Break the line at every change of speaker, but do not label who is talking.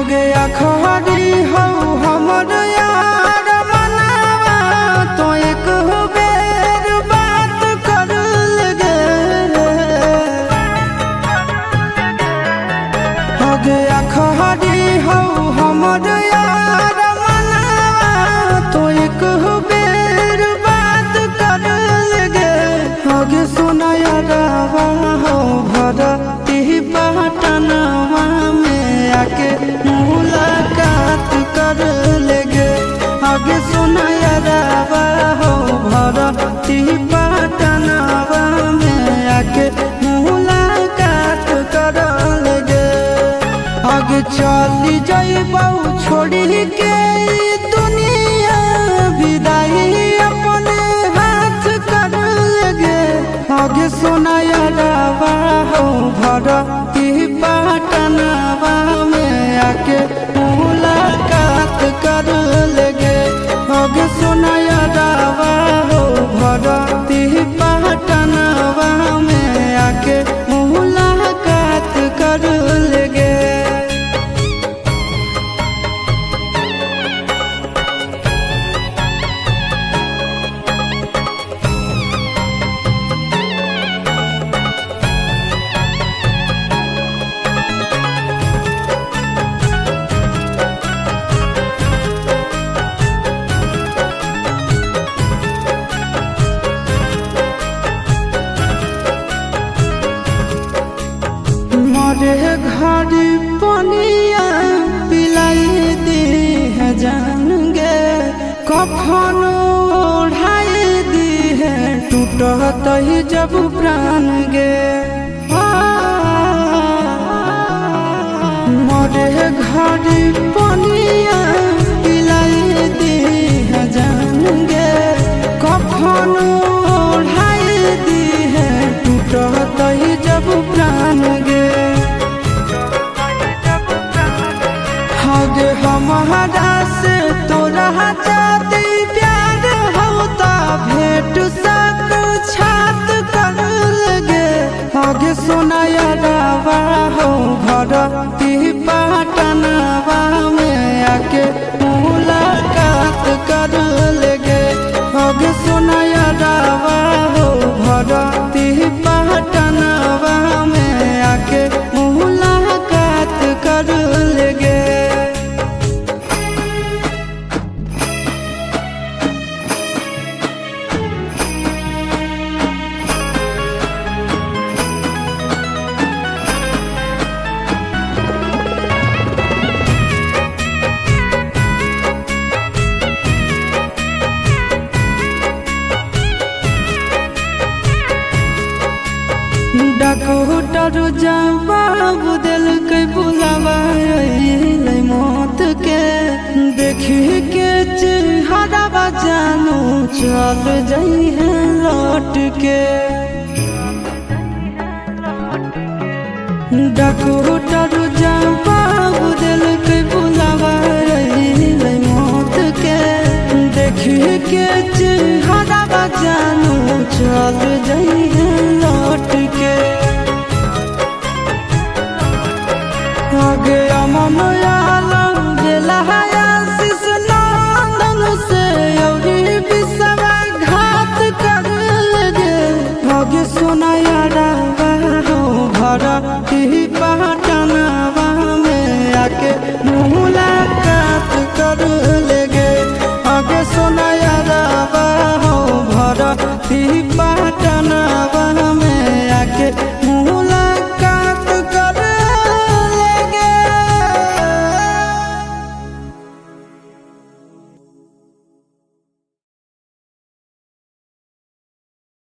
गया खरी हो हमर यार मनावा तो एक बेर बात कर लगे। हो गया खरी हो हमर यार मनावा तो एक बेर बात कर लगे। हो गे सोना यारवा हो भरती पटनवा में आके मुलाकात कर लेगे। आगे सुना यारवा हो भरती पटनवा में आके मुलाकात कर लेगे। आगे चली जाइबौ छोड़ी के दुनिया विदाई अपने हाथ कर लेगे। आगे सुना यारवा हो भरती पटनवा में आके मुलाकात कर लेगे। आगे सुना यारवा हो भरती पटनवा में आके मुलाकात कर लेगे। मरे घड़ी पनिया पिलाई दी है जान गे। कफन ओढ़ाई दी है टूटत ही जब प्राण गे। मरे घड़ी पनिया पिलाई दी है जान गे। कफन ओढ़ाई दी है टूटत ही जब प्राण गे। गे हमारा से तोरा जाती प्यार होता भेंट साक्षात कर लगे। आगे सोना यारवा हो भरती पटनवा में आके मुलाकात कर लेगे। आगे सोना यारवा हो भरती पटनवा में आके मुलाकात कर लेगे। डॉक्टर जवाब दिल के बुलावा मौत के। देखी के चेहरा जानू चल जाई है लौट के। डॉक्टर जवाब दिल के बुलावा मौत के। देखी के चेहरा जानू चल जाई है